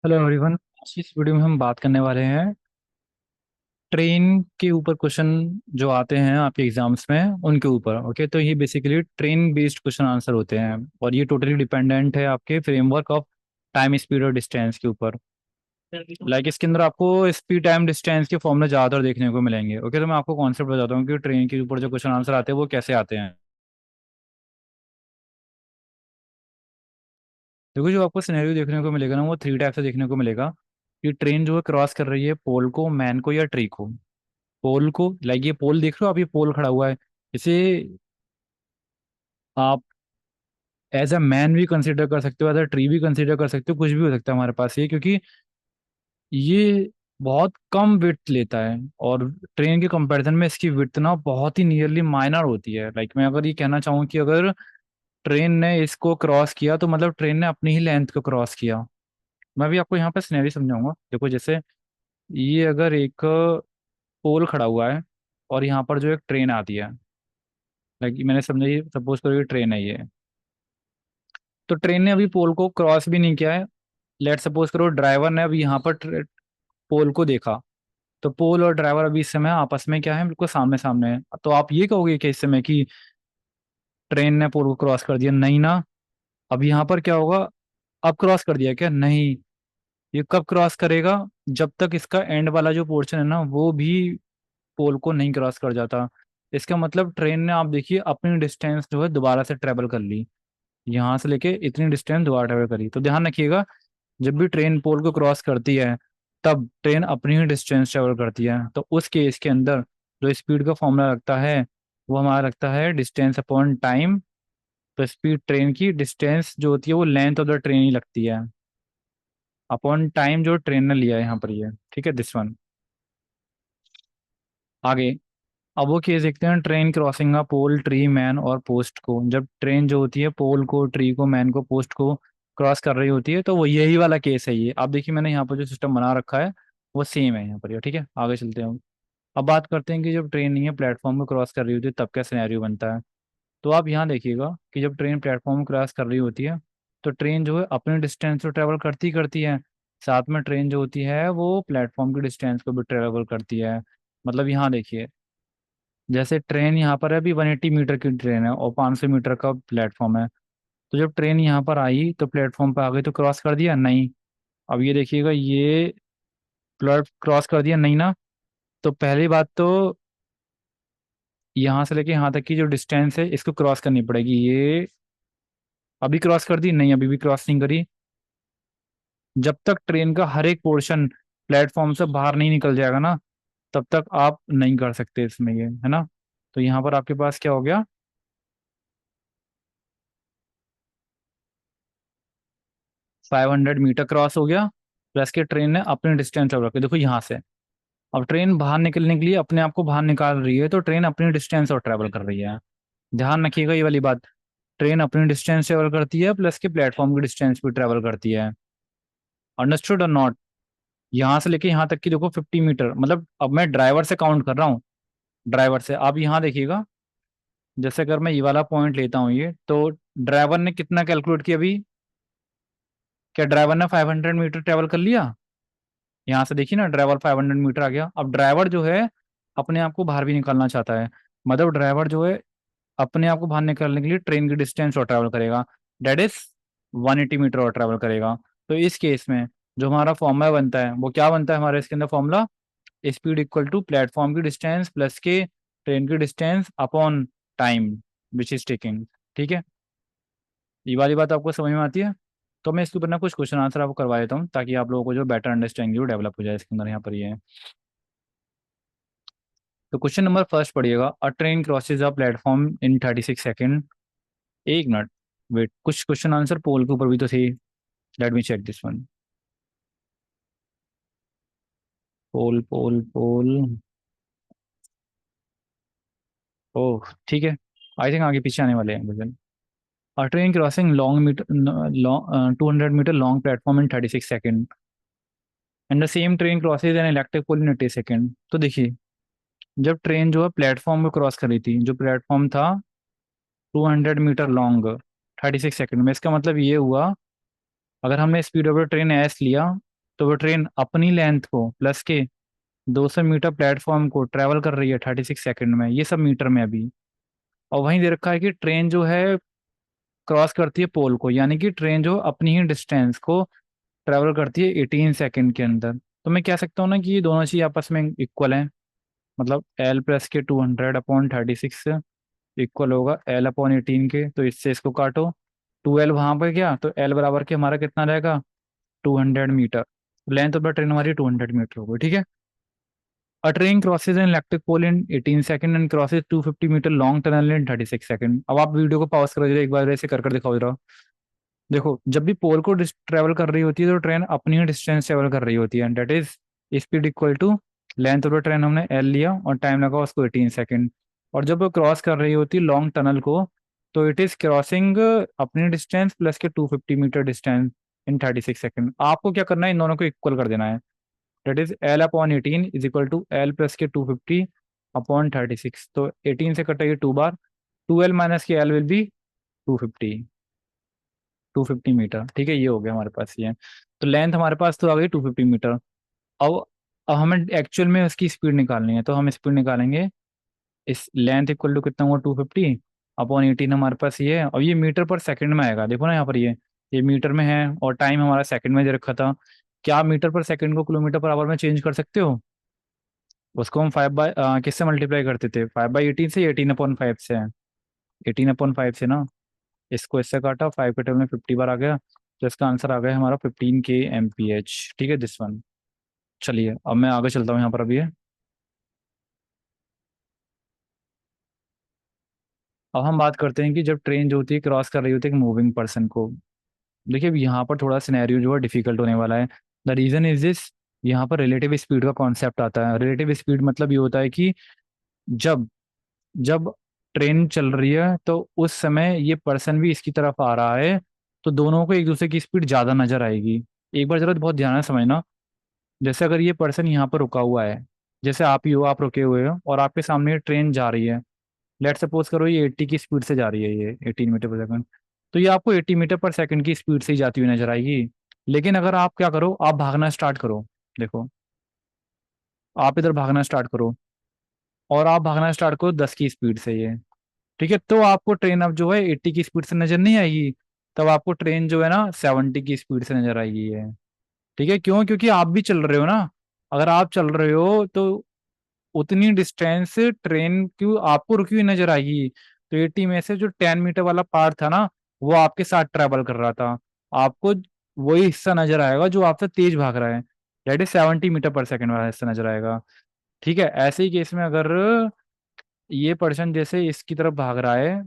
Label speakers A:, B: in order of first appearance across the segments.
A: Hello everyone. आज की इस वीडियो में हम बात करने वाले हैं ट्रेन के ऊपर क्वेश्चन जो आते हैं आपके एग्जाम्स में उनके ऊपर। ओके, तो ये basically train based question answer होते हैं और ये टोटली डिपेंडेंट है आपके फ्रेमवर्क ऑफ टाइम स्पीड और डिस्टेंस के ऊपर। इसके अंदर आपको स्पीड टाइम डिस्टेंस के फॉर्मूले ज़्यादातर देखने को मिलेंगे। ओके, तो मैं आपको कॉन्सेप्ट बताता हूँ कि ट्रेन के ऊपर जो क्वेश्चन आंसर आते हैं वो कैसे आते हैं। देखो, जो आपको सिनेरियो देखने को मिलेगा ना वो थ्री टाइप से देखने को मिलेगा कि ट्रेन जो है क्रॉस कर रही है पोल को, मैन को या ट्री को। पोल को, ये पोल देख रहे हो आप, ये पोल खड़ा हुआ है। इसे आप एज अ मैन भी कंसिडर कर सकते हो, एज अ ट्री भी कंसिडर कर सकते हो, कुछ भी हो सकता है हमारे पास ये, क्योंकि ये बहुत कम विड्थ लेता है और ट्रेन के कंपैरिजन में इसकी विड्थ ना बहुत ही नियरली माइनर होती है। मैं अगर ये कहना चाहूँ कि अगर ट्रेन ने इसको क्रॉस किया तो मतलब ट्रेन ने अपनी ही लेंथ को क्रॉस किया। मैं भी आपको यहाँ पे सिनेरियो समझाऊंगा। देखो, जैसे ये अगर एक पोल खड़ा हुआ है और यहाँ पर जो एक ट्रेन आती है, मैंने समझा, ये सपोज करो ये ट्रेन है ये। तो ट्रेन ने अभी पोल को क्रॉस भी नहीं किया है। लेट सपोज करो ड्राइवर ने अभी यहाँ पर पोल को देखा, तो पोल और ड्राइवर अभी इस समय आपस में क्या है, बिल्कुल सामने सामने है। तो आप ये कहोगे कि इस समय कि ट्रेन ने पोल को क्रॉस कर दिया? नहीं ना। अब यहाँ पर क्या होगा, अब क्रॉस कर दिया क्या? नहीं। ये कब क्रॉस करेगा? जब तक इसका एंड वाला जो पोर्शन है ना वो भी पोल को नहीं क्रॉस कर जाता। इसका मतलब ट्रेन ने, आप देखिए, अपनी डिस्टेंस जो है दोबारा से ट्रेवल कर ली। यहाँ से लेके इतनी डिस्टेंस दोबारा ट्रेवल करी। तो ध्यान रखिएगा, जब भी ट्रेन पोल को क्रॉस करती है तब ट्रेन अपनी ही डिस्टेंस ट्रेवल करती है। तो उस केस के अंदर जो स्पीड का फॉर्मूला लगता है वो हमारा लगता है डिस्टेंस अपॉन टाइम। तो स्पीड ट्रेन की डिस्टेंस जो होती है वो लेंथ ऑफ द ट्रेन ही लगती है अपॉन टाइम जो ट्रेन ने लिया है यहाँ पर ये। ठीक है, दिस वन। आगे, अब वो केस देखते हैं ट्रेन क्रॉसिंग का पोल, ट्री, मैन और पोस्ट को। जब ट्रेन जो होती है पोल को, ट्री को, मैन को, पोस्ट को क्रॉस कर रही होती है तो वो यही वाला केस है ये। आप देखिए, मैंने यहाँ पर जो सिस्टम बना रखा है वो सेम है यहाँ पर ये। ठीक है, आगे चलते हैं हम। अब बात करते हैं कि जब ट्रेन नहीं है प्लेटफॉर्म को क्रॉस कर रही होती है तब क्या सिनेरियो बनता है। तो आप यहाँ देखिएगा कि जब ट्रेन प्लेटफॉर्म क्रॉस कर रही होती है तो ट्रेन जो है अपनी डिस्टेंस तो ट्रेवल करती ही करती है, साथ में ट्रेन जो होती है वो प्लेटफॉर्म की डिस्टेंस को भी ट्रेवल करती है। मतलब यहाँ देखिए, जैसे ट्रेन यहाँ पर है अभी 180 मीटर की ट्रेन है और 500 मीटर का प्लेटफॉर्म है। तो जब ट्रेन यहाँ पर आई तो प्लेटफॉर्म पर आ गई तो क्रॉस कर दिया? नहीं। अब ये देखिएगा, ये प्लेट क्रॉस कर दिया? नहीं ना। तो पहली बात तो यहाँ से लेके यहाँ तक की जो डिस्टेंस है इसको क्रॉस करनी पड़ेगी। ये अभी क्रॉस कर दी? नहीं, अभी भी क्रॉस नहीं करी। जब तक ट्रेन का हर एक पोर्शन प्लेटफॉर्म से बाहर नहीं निकल जाएगा ना तब तक आप नहीं कर सकते इसमें, ये है ना। तो यहाँ पर आपके पास क्या हो गया, 500 मीटर क्रॉस हो गया, प्लस के ट्रेन ने अपनी डिस्टेंस और रखी। देखो यहाँ से अब ट्रेन बाहर निकलने के लिए अपने आप को बाहर निकाल रही है तो ट्रेन अपनी डिस्टेंस और ट्रेवल कर रही है। ध्यान रखिएगा ये वाली बात। ट्रेन अपनी डिस्टेंस ट्रेवल करती है प्लस के प्लेटफॉर्म की डिस्टेंस भी ट्रेवल करती है। अंडरस्टूड और नॉट? यहाँ से लेके यहाँ तक की देखो 50 मीटर, मतलब अब मैं ड्राइवर से काउंट कर रहा हूँ। ड्राइवर से आप यहाँ देखिएगा, जैसे अगर मैं ये वाला पॉइंट लेता हूँ ये, तो ड्राइवर ने कितना कैलकुलेट किया अभी? क्या ड्राइवर ने 500 मीटर ट्रेवल कर लिया? यहाँ से देखिए ना, ड्राइवर 500 मीटर आ गया। अब ड्राइवर जो है अपने आप को बाहर भी निकालना चाहता है, मतलब ड्राइवर जो है अपने आप को बाहर निकालने के लिए ट्रेन की डिस्टेंस और ट्रैवल करेगा, डेट इज 180 मीटर और ट्रैवल करेगा। तो इस केस में जो हमारा फॉर्मूला बनता है वो क्या बनता है हमारे इसके अंदर formula? Speed equal to platform की डिस्टेंस प्लस के ट्रेन की distance upon time which is taking. ठीक है, ये वाली बात आपको समझ में आती है? तो मैं इसके ऊपर ना कुछ क्वेश्चन आंसर आपको करवा देता हूँ ताकि आप लोगों को जो बेटर अंडरस्टैंडिंग डेवलप हो जाए इसके अंदर। यहाँ पर ये है, तो क्वेश्चन नंबर फर्स्ट पढ़िएगा। A train crosses a platform in 36 second. एक मिनट, वेट, कुछ क्वेश्चन आंसर पोल के ऊपर भी तो थे। Let me check this one. Poll poll poll. Oh ठीक है, आई थिंक आगे पीछे आने वाले हैं question. A train crossing long metre, long 200 metre long platform in 36 second and the same train crosses an electric pole in 80 second. तो देखिए, जब ट्रेन जो है प्लेटफॉर्म को क्रॉस कर रही थी, जो प्लेटफॉर्म था 200 मीटर लॉन्ग 36 सेकेंड में, इसका मतलब ये हुआ, अगर हमने speed of the train S लिया तो वो ट्रेन अपनी लेंथ को प्लस के 200 मीटर प्लेटफॉर्म को ट्रेवल कर रही है 36 सेकंड में, ये सब मीटर में अभी। और वहीं दे रखा है कि ट्रेन जो है क्रॉस करती है पोल को, यानी कि ट्रेन जो अपनी ही डिस्टेंस को ट्रेवल करती है 18 सेकंड के अंदर। तो मैं कह सकता हूँ ना कि ये दोनों चीज आपस में इक्वल हैं। मतलब एल प्लस के 200/36 इक्वल होगा एल अपॉन 18 के। तो इससे इसको काटो, 2L वहां पर गया तो एल बराबर के हमारा कितना रहेगा, 200 meter. Length of the train हमारी 200 मीटर होगी, ठीक है। A train crosses an electric pole in 18 second and crosses 250 meter long tunnel in 36 second. अब आप वीडियो को पॉज करो जरा, एक बार ऐसे कर कर दिखाओ जरा। देखो, जब भी पोल को ट्रेवल कर रही होती है तो ट्रेन अपनी डिस्टेंस ट्रेवल कर रही होती है, that is speed equal to length of the train, हमने एल लिया और टाइम लगा उसको 18 सेकंड। और जब वो क्रॉस कर रही होती है लॉन्ग टनल को, तो इट इज क्रॉसिंग अपनी डिस्टेंस प्लस के 250 मीटर डिस्टेंस इन 36 सेकंड। आपको क्या करना है, इन दोनों को इक्वल कर देना है। That is L upon 18 is equal to L plus के 250 अपॉन 36। तो 18 से कटेगी 2 बार, 2L माइनस के एल विल बी 250, 250 मीटर, ठीक है। ये हो गया हमारे पास ये। तो लेंथ हमारे पास तो आ गई 250 मीटर। अब अब हमें एक्चुअल में उसकी स्पीड निकालनी है, तो हम स्पीड निकालेंगे। इस लेंथ इक्वल टू कितना हुआ, 250 अपॉन 18 हमारे पास ये है। और ये मीटर पर सेकंड में आएगा, देखो ना यहाँ पर ये मीटर में है और टाइम हमारा सेकंड में दे रखा था। क्या आप मीटर पर सेकंड को किलोमीटर पर आवर में चेंज कर सकते हो? उसको हम 5 बाय किससे मल्टीप्लाई करते थे, 5/18 से, 18/5 से। 18/5 से ना। इसको इससे काटा, 5 के टेबल में 50 बार आ गया। तो इसका आंसर आ गया हमारा 15 kmph, ठीक है, दिस वन। चलिए अब मैं आगे चलता हूँ यहाँ पर। अभी अब हम बात करते हैं कि जब ट्रेन जो होती है क्रॉस कर रही होती है एक मूविंग पर्सन को। देखिए अब यहाँ पर थोड़ा सिनेरियो जो है डिफिकल्ट होने वाला है। द रीजन इज दिस, यहाँ पर रिलेटिव स्पीड का कॉन्सेप्ट आता है। रिलेटिव स्पीड मतलब ये होता है कि जब जब ट्रेन चल रही है तो उस समय ये पर्सन भी इसकी तरफ आ रहा है, तो दोनों को एक दूसरे की स्पीड ज्यादा नजर आएगी। एक बार जरा बहुत ध्यान से समझना। जैसे अगर ये पर्सन यहाँ पर रुका हुआ है, जैसे आप ही हो, आप रुके हुए हो और आपके सामने ट्रेन जा रही है। लेट सपोज करो ये 80 की स्पीड से जा रही है, ये 18 मीटर पर सेकंड। तो ये आपको 80 मीटर पर सेकंड की स्पीड से ही जाती हुई नजर आएगी। लेकिन अगर आप क्या करो, आप भागना स्टार्ट करो। देखो, आप इधर भागना स्टार्ट करो और आप भागना स्टार्ट करो 10 की स्पीड से, ये ठीक है। तो आपको ट्रेन अब जो है 80 की स्पीड से नजर नहीं आएगी। तब आपको ट्रेन जो है ना 70 की स्पीड से नजर आएगी है। ठीक है, क्यों? क्योंकि आप भी चल रहे हो ना। अगर आप चल रहे हो तो उतनी डिस्टेंस ट्रेन की आपको रुकी हुई नजर आएगी। तो 80 में से जो 10 मीटर वाला पार्ट था ना, वो आपके साथ ट्रेवल कर रहा था। आपको वही हिस्सा नजर आएगा जो आपसे तेज भाग रहा है, दैट इज 70 मीटर पर सेकंड वाला हिस्सा नजर आएगा। ठीक है, ऐसे ही केस में अगर ये पर्सन जैसे इसकी तरफ भाग रहा है,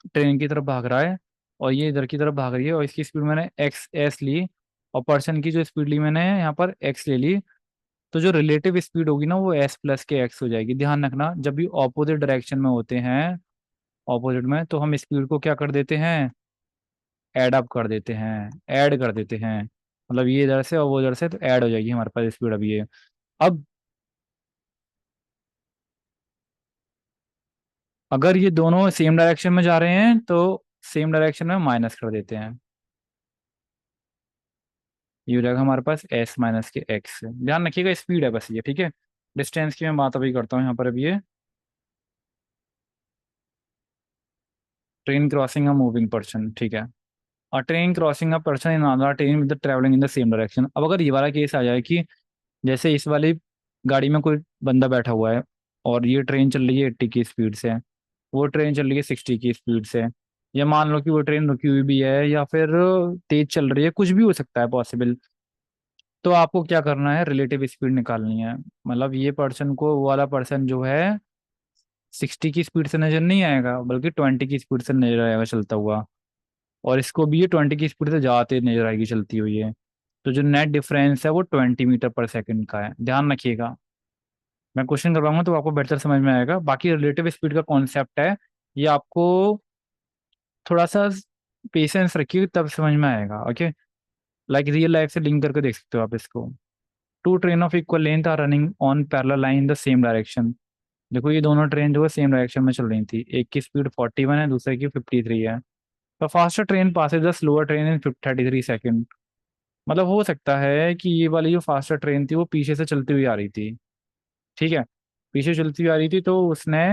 A: ट्रेन की तरफ भाग रहा है, और ये इधर की तरफ भाग रही है, और इसकी स्पीड मैंने एक्स एस ली, और पर्सन की जो स्पीड ली मैंने यहाँ पर एक्स ले ली। तो जो रिलेटिव स्पीड होगी ना वो एस प्लस के एक्स हो जाएगी। ध्यान रखना, जब भी ऑपोजिट डायरेक्शन में होते हैं, ऑपोजिट में, तो हम स्पीड को क्या कर देते हैं, ऐड अप कर देते हैं, ऐड कर देते हैं। मतलब ये इधर से और वो इधर से, तो ऐड हो जाएगी हमारे पास स्पीड अभी ये। अब अगर ये दोनों सेम डायरेक्शन में जा रहे हैं तो सेम डायरेक्शन में माइनस कर देते हैं। ये हो जाएगा हमारे पास एस माइनस के एक्स। ध्यान रखिएगा स्पीड है बस ये, ठीक है। डिस्टेंस की मैं बात अभी करता हूँ यहाँ पर। अभी ये train crossing a moving person, ठीक है। और train crossing a person in another train with travelling in the same direction. अब अगर ये वाला केस आ जाए कि जैसे इस वाली गाड़ी में कोई बंदा बैठा हुआ है और ये ट्रेन चल रही है 80 की स्पीड से, वो ट्रेन चल रही है 60 की स्पीड से, या मान लो कि वो ट्रेन रुकी हुई भी है या फिर तेज चल रही है, कुछ भी हो सकता है पॉसिबल। तो आपको क्या करना है, रिलेटिव स्पीड निकालनी है। मतलब ये पर्सन को, वो वाला पर्सन जो है 60 की स्पीड से नजर नहीं आएगा, बल्कि 20 की स्पीड से नजर आएगा चलता हुआ। और इसको भी ये 20 की स्पीड से जाते नजर आएगी चलती हुई है। तो जो नेट डिफरेंस है वो 20 मीटर पर सेकंड का है, ध्यान रखिएगा। मैं क्वेश्चन करवाऊंगा तो आपको बेहतर समझ में आएगा। बाकी रिलेटिव स्पीड का कॉन्सेप्ट है, ये आपको थोड़ा सा पेशेंस रखिए तब समझ में आएगा, ओके। लाइक रियल लाइफ से लिंक करके देख सकते हो आप इसको। Two train of equal length are running on parallel line in the same direction. देखो ये दोनों ट्रेन जो है सेम डायरेक्शन में चल रही थी, एक की स्पीड 41 है, दूसरे की 53 है। The faster train Passage the slower train in 33 second. मतलब हो सकता है कि ये वाली जो फास्टर ट्रेन थी वो पीछे से चलती हुई आ रही थी, ठीक है, पीछे चलती हुई आ रही थी, तो उसने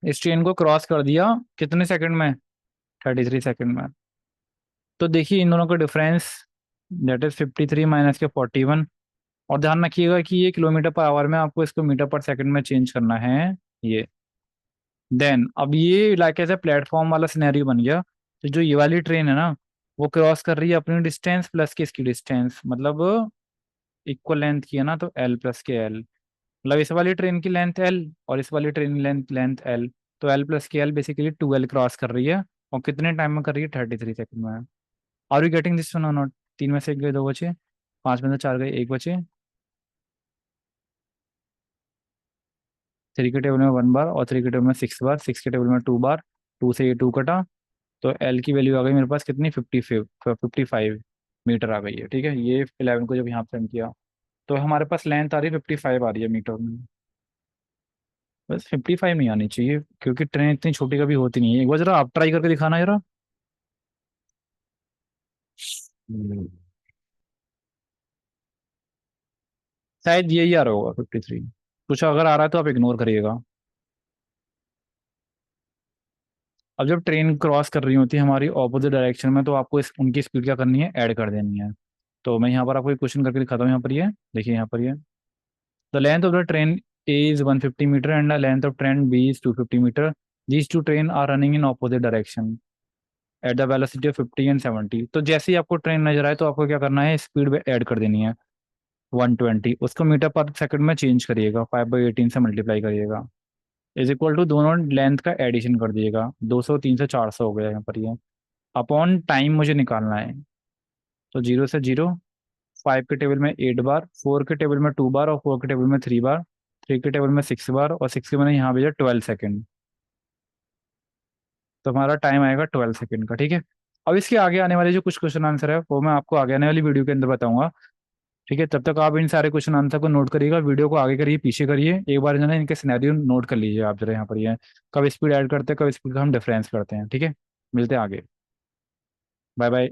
A: इस ट्रेन को क्रॉस कर दिया कितने सेकंड में, 33 सेकंड में। तो देखिए इन दोनों का डिफरेंस, दैट इज 53 माइनस के 41। और ध्यान रखिएगा कि ये किलोमीटर पर आवर में, आपको इसको मीटर पर सेकंड में चेंज करना है ये। देन अब ये लाइक ऐसे प्लेटफॉर्म वाला सिनेरियो बन गया। तो जो ये वाली ट्रेन है ना, वो क्रॉस कर रही है अपनी डिस्टेंस प्लस की इसकी डिस्टेंस, मतलब इक्वल लेंथ की है ना, तो एल प्लस के एल, मतलब इस वाली ट्रेन की लेंथ एल और इस वाली ट्रेन की लेंथ लेंथ एल। तो एल प्लस के एल बेसिकली 2L क्रॉस कर रही है, और कितने टाइम में कर रही है, 33 सेकंड में। Are you getting this one और नॉट? तीन में से एक गए, दो बचे, पांच में से चार गए, एक बचे। थ्री के टेबल में 1 बार, और थ्री के टेबल में 6 बार, सिक्स के टेबल में 2 बार, टू से ये टू कटा। तो एल की वैल्यू आ गई मेरे पास कितनी, 55 मीटर आ गई है, ठीक है। ये 11 को जब यहाँ सेंड किया, तो हमारे पास लेंथ आ रही है 55 आ रही है मीटर में। बस 55 नहीं आनी चाहिए, क्योंकि ट्रेन इतनी छोटी कभी होती नहीं है। एक बार जरा आप ट्राई करके दिखाना जरा। हम्म। शायद यही आ रहा होगा 53। कुछ अगर आ रहा है तो आप इग्नोर करिएगा। अब जब ट्रेन क्रॉस कर रही होती है हमारी ऑपोजिट डायरेक्शन में, तो आपको इस उनकी स्पीड क्या करनी है, ऐड कर देनी है। तो मैं यहाँ पर आपको एक क्वेश्चन करके दिखाता हूँ, यहाँ पर ये देखिए, यहाँ पर ये the length of the train A is 150 meter and the length of train B is 250 meter. These two train are running in opposite direction at the velocity of 50 and 70। तो जैसे ही आपको ट्रेन नजर आए, तो आपको क्या करना है, स्पीड में ऐड कर देनी है 120, उसको मीटर पर सेकंड में चेंज करिएगा, 5/18 से मल्टीप्लाई करिएगा, इज इक्वल टू दोनों लेंथ का एडिशन कर दिएगा, 200, 300, 400 हो गया यहाँ पर ये। अपॉन टाइम मुझे निकालना है, तो 0 से 0, 5 के टेबल में 8 बार, 4 के टेबल में 2 बार, और 4 के टेबल में 3 बार, 3 के टेबल में 6 बार, और सिक्स के मैंने यहाँ भेजा 12 सेकेंड। तो हमारा टाइम आएगा 12 सेकेंड का, ठीक है। अब इसके आगे आने वाले जो कुछ क्वेश्चन आंसर है, वो मैं आपको आगे आने वाली वीडियो के अंदर बताऊंगा, ठीक है। तब तक आप इन सारे क्वेश्चन आंसर को नोट करिएगा, वीडियो को आगे करिए पीछे करिए, एक बार जो है ना इनके सिनेरियो नोट कर लीजिए आप जरा, यहाँ पर ये कब स्पीड ऐड करते हैं, कब स्पीड का हम डिफरेंस करते हैं, ठीक है। मिलते हैं आगे। Bye bye.